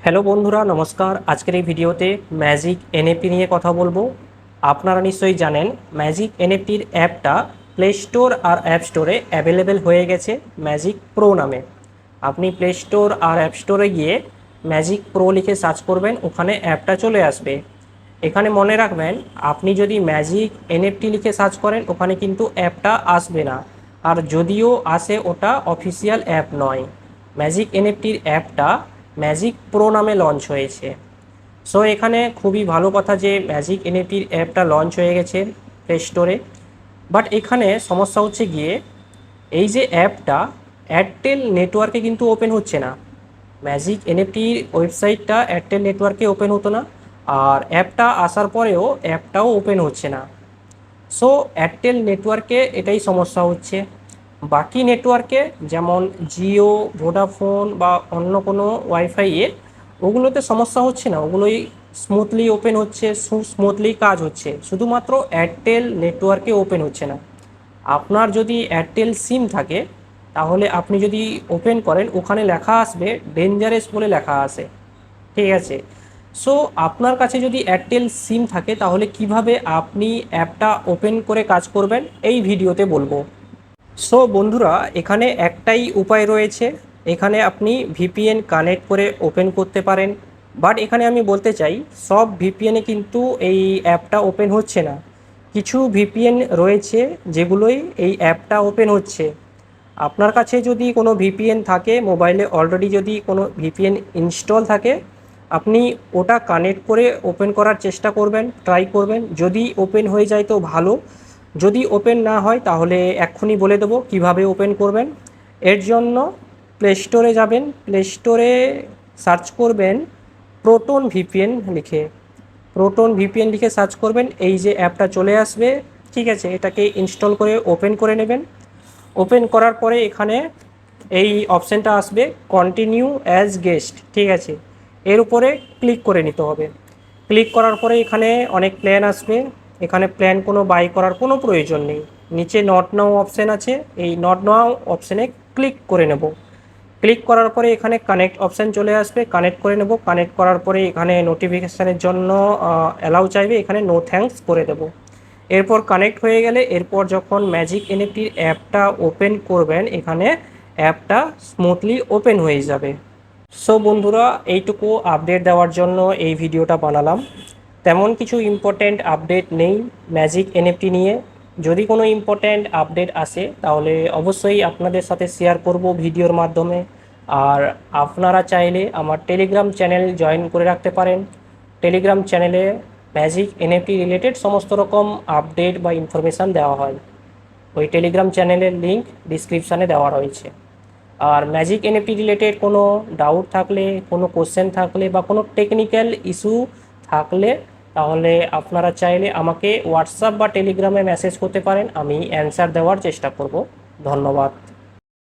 Hello বন্ধুরা, নমস্কার। আজকের এই ভিডিওতে ম্যাজিক এনএফটি নিয়ে কথা বলবো। আপনারা নিশ্চয়ই জানেন ম্যাজিক এনএফটির অ্যাপটা প্লে স্টোর আর অ্যাপ স্টোরে অ্যাভেলেবেল হয়ে গেছে ম্যাজিক প্রো নামে। আপনি প্লে স্টোর আর অ্যাপ স্টোরে গিয়ে ম্যাজিক প্রো লিখে সার্চ করবেন, ওখানে অ্যাপটা চলে আসবে। এখানে মনে রাখবেন, আপনি যদি ম্যাজিক এনএফটি লিখে সার্চ করেন ওখানে কিন্তু অ্যাপটা আসবে না, আর যদিও আসে ওটা অফিসিয়াল অ্যাপ নয়। ম্যাজিক এনএফটির অ্যাপটা ম্যাজিক প্রো নামে লঞ্চ হয়েছে। সো এখানে খুবই ভালো কথা যে ম্যাজিক এনএফটির অ্যাপটা লঞ্চ হয়ে গেছে প্লে স্টোরে। বাট এখানে সমস্যা হচ্ছে গিয়ে এই যে অ্যাপটা এয়ারটেল নেটওয়ার্কে কিন্তু ওপেন হচ্ছে না। ম্যাজিক এনএফটির ওয়েবসাইটটা এয়ারটেল নেটওয়ার্কে ওপেন হতো না, আর অ্যাপটা আসার পরেও অ্যাপটাও ওপেন হচ্ছে না। সো এয়ারটেল নেটওয়ার্কে এটাই সমস্যা হচ্ছে। বাকি নেটওয়ার্কে যেমন জিও, ভোডাফোন বা অন্য কোনো ওয়াইফাইয়ে ওগুলোতে সমস্যা হচ্ছে না, ওগুলোই স্মুথলি ওপেন হচ্ছে, স্মুথলি কাজ হচ্ছে। শুধুমাত্র এয়ারটেল নেটওয়ার্কে ওপেন হচ্ছে না। আপনার যদি এয়ারটেল সিম থাকে তাহলে আপনি যদি ওপেন করেন ওখানে লেখা আসবে ডেঞ্জারাস বলে লেখা আসে, ঠিক আছে। সো আপনার কাছে যদি এয়ারটেল সিম থাকে তাহলে কিভাবে আপনি অ্যাপটা ওপেন করে কাজ করবেন এই ভিডিওতে বলবো। সো বন্ধুরা, এখানে একটাই উপায় রয়েছে। এখানে আপনি ভিপিএন কানেক্ট করে ওপেন করতে পারেন। বাট এখানে আমি বলতে চাই, সব ভিপিএনে কিন্তু এই অ্যাপটা ওপেন হচ্ছে না। কিছু ভিপিএন রয়েছে যেগুলোই এই অ্যাপটা ওপেন হচ্ছে। আপনার কাছে যদি কোনো ভিপিএন থাকে, মোবাইলে অলরেডি যদি কোনো ভিপিএন ইনস্টল থাকে, আপনি ওটা কানেক্ট করে ওপেন করার চেষ্টা করবেন, ট্রাই করবেন। যদি ওপেন হয়ে যায় তো ভালো, যদি ওপেন না হয় তাহলে এক্ষুনি বলে দেবো কীভাবে ওপেন করবেন। এর জন্য প্লে স্টোরে যাবেন, প্লে স্টোরে সার্চ করবেন প্রোটন ভিপিএন লিখে। প্রোটন ভিপিএন লিখে সার্চ করবেন, এই যে অ্যাপটা চলে আসবে, ঠিক আছে। এটাকে ইনস্টল করে ওপেন করে নেবেন। ওপেন করার পরে এখানে এই অপশানটা আসবে কন্টিনিউ অ্যাজ গেস্ট, ঠিক আছে। এর উপরে ক্লিক করে নিতে হবে। ক্লিক করার পরে এখানে অনেক প্ল্যান আসবে। এখানে প্ল্যান কোনো বাই করার কোনো প্রয়োজন নেই। নিচে নট নাও অপশান আছে, এই নট নাও অপশানে ক্লিক করে নেব। ক্লিক করার পরে এখানে কানেক্ট অপশান চলে আসবে, কানেক্ট করে নেব। কানেক্ট করার পরে এখানে নোটিফিকেশানের জন্য অ্যালাউ চাইবে, এখানে নো থ্যাঙ্কস করে দেব। এরপর কানেক্ট হয়ে গেলে এরপর যখন ম্যাজিক এনএফটির অ্যাপটা ওপেন করবেন এখানে অ্যাপটা স্মুথলি ওপেন হয়ে যাবে। সো বন্ধুরা, এইটুকু আপডেট দেওয়ার জন্য এই ভিডিওটা বানালাম। তেমন কিছু ইম্পর্ট্যান্ট আপডেট নেই ম্যাজিক এনএফটি নিয়ে। যদি কোনো ইম্পর্ট্যান্ট আপডেট আসে তাহলে অবশ্যই আপনাদের সাথে শেয়ার করব ভিডিওর মাধ্যমে। আর আপনারা চাইলে আমার টেলিগ্রাম চ্যানেল জয়েন করে রাখতে পারেন। টেলিগ্রাম চ্যানেলে ম্যাজিক এনএফটি রিলেটেড সমস্ত রকম আপডেট বা ইনফরমেশান দেওয়া হয়। ওই টেলিগ্রাম চ্যানেলের লিঙ্ক ডিসক্রিপশানে দেওয়া রয়েছে। আর ম্যাজিক এনএফটি রিলেটেড কোনো ডাউট থাকলে, কোনো কোশ্চেন থাকলে বা কোনো টেকনিক্যাল ইস্যু থাকলে তাহলে আপনারা চাইলে আমাকে হোয়াটসঅ্যাপ বা টেলিগ্রামে মেসেজ করতে পারেন, আমি অ্যান্সার দেওয়ার চেষ্টা করব। ধন্যবাদ।